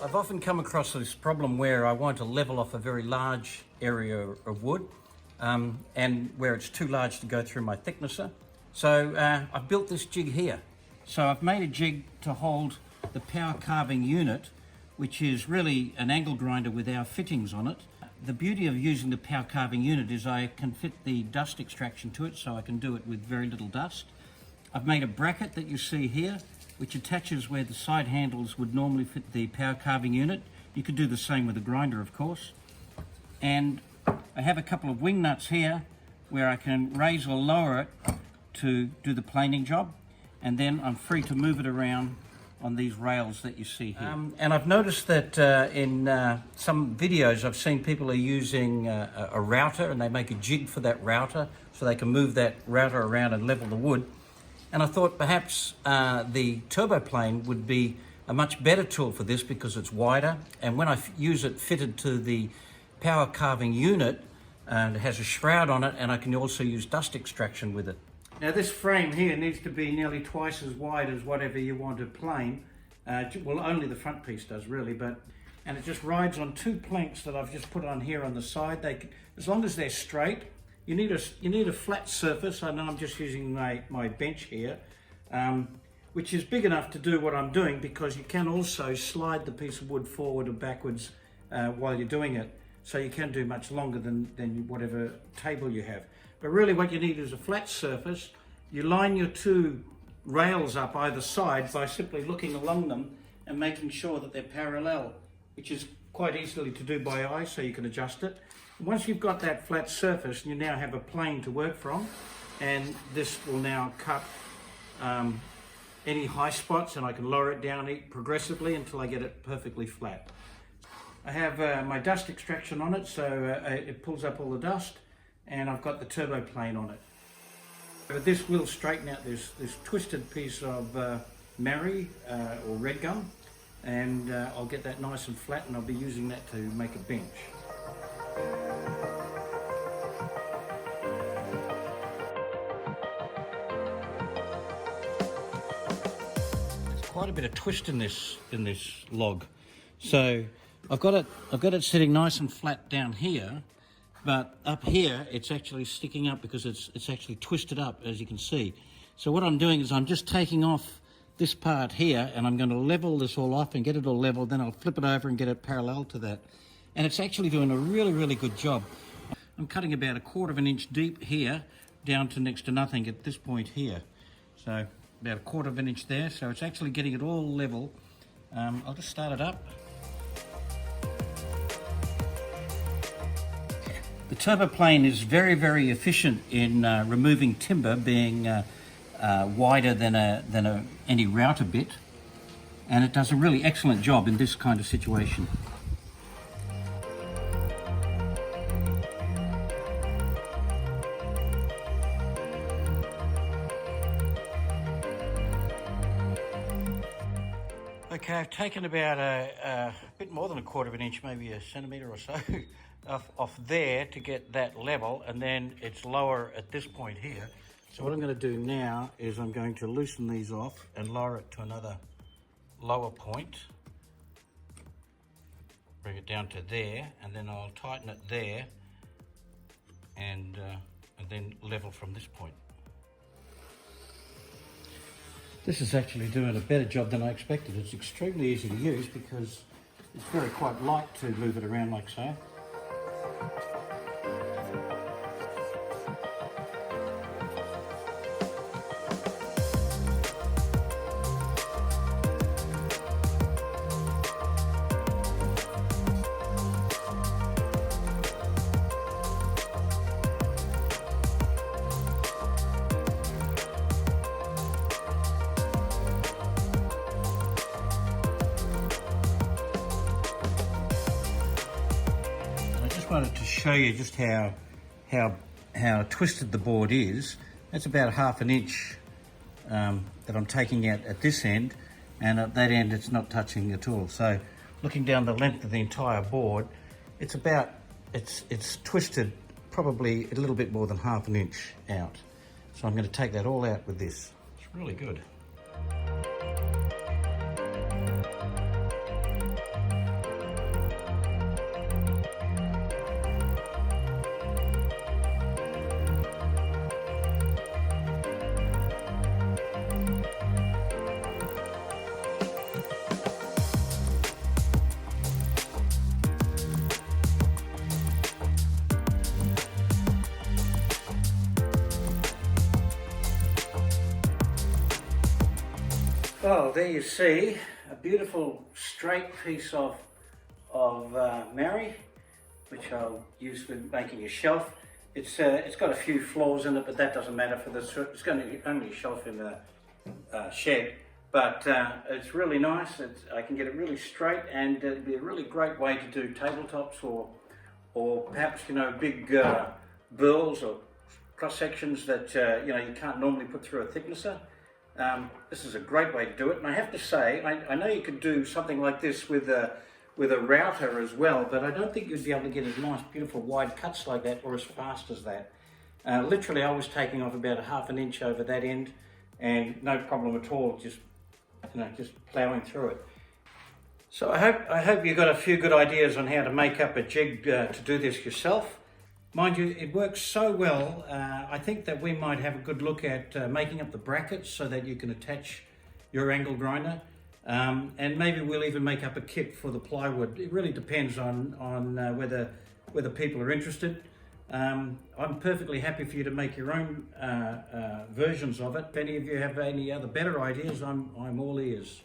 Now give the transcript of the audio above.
I've often come across this problem where I want to level off a very large area of wood and where it's too large to go through my thicknesser. So I've built this jig here. So I've made a jig to hold the power carving unit, which is really an angle grinder with our fittings on it. The beauty of using the power carving unit is I can fit the dust extraction to it, so I can do it with very little dust. I've made a bracket that you see here, which attaches where the side handles would normally fit the power carving unit. You could do the same with the grinder, of course. And I have a couple of wing nuts here where I can raise or lower it to do the planing job, and then I'm free to move it around on these rails that you see here. And I've noticed that in some videos I've seen people are using a router, and they make a jig for that router so they can move that router around and level the wood. And I thought perhaps the TURBOPlane would be a much better tool for this because it's wider, and when I use it fitted to the power carving unit, and it has a shroud on it, and I can also use dust extraction with it. Now this frame here needs to be nearly twice as wide as whatever you want to plane. Well, only the front piece does really, and it just rides on two planks that I've just put on here on the side. As long as they're straight. You need a flat surface. I know I'm just using my bench here, which is big enough to do what I'm doing, because you can also slide the piece of wood forward or backwards while you're doing it. So you can do much longer than whatever table you have. But really what you need is a flat surface. You line your two rails up either side by simply looking along them and making sure that they're parallel, which is quite easily to do by eye, so you can adjust it. Once you've got that flat surface, you now have a plane to work from, and this will now cut any high spots, and I can lower it down progressively until I get it perfectly flat. I have my dust extraction on it, so it pulls up all the dust, and I've got the TURBOPlane on it. But this will straighten out this twisted piece of marry or red gum, and I'll get that nice and flat, and I'll be using that to make a bench. There's quite a bit of twist in this log, so I've got it sitting nice and flat down here, but up here it's actually sticking up because it's actually twisted up, as you can see. So what I'm doing is I'm just taking off this part here, and I'm going to level this all off and get it all level. Then I'll flip it over and get it parallel to that. And it's actually doing a really, really good job. I'm cutting about 1/4 inch deep here, down to next to nothing at this point here. So about 1/4 inch there, so it's actually getting it all level. I'll just start it up. The TURBOPlane is very, very efficient in removing timber, being wider than any router bit, and it does a really excellent job in this kind of situation. Okay, I've taken about a bit more than 1/4 inch, maybe a centimetre or so, off there to get that level, and then it's lower at this point here. So what I'm going to do now is I'm going to loosen these off and lower it to another lower point. Bring it down to there, and then I'll tighten it there, and then level from this point. This is actually doing a better job than I expected. It's extremely easy to use because it's quite light to move it around like so. I wanted to show you just how twisted the board is. That's about 1/2 inch that I'm taking out at this end, and at that end it's not touching at all. So looking down the length of the entire board, it's twisted probably a little bit more than 1/2 inch out. So I'm going to take that all out with this. It's really good. Well, there you see a beautiful straight piece of Mary, which I'll use for making a shelf. It's got a few flaws in it, but that doesn't matter for this. It's going to be only a shelf in the shed, but it's really nice. I can get it really straight, and it'd be a really great way to do tabletops or perhaps, you know, big burls or cross sections that you know, you can't normally put through a thicknesser. This is a great way to do it, and I have to say, I know you could do something like this with a router as well, but I don't think you'd be able to get as nice, beautiful wide cuts like that or as fast as that. Literally, I was taking off about 1/2 inch over that end, and no problem at all, just, you know, just ploughing through it. So I hope you got a few good ideas on how to make up a jig to do this yourself. Mind you, it works so well, I think that we might have a good look at making up the brackets so that you can attach your angle grinder. And maybe we'll even make up a kit for the plywood. It really depends on whether people are interested. I'm perfectly happy for you to make your own versions of it. If any of you have any other better ideas, I'm all ears.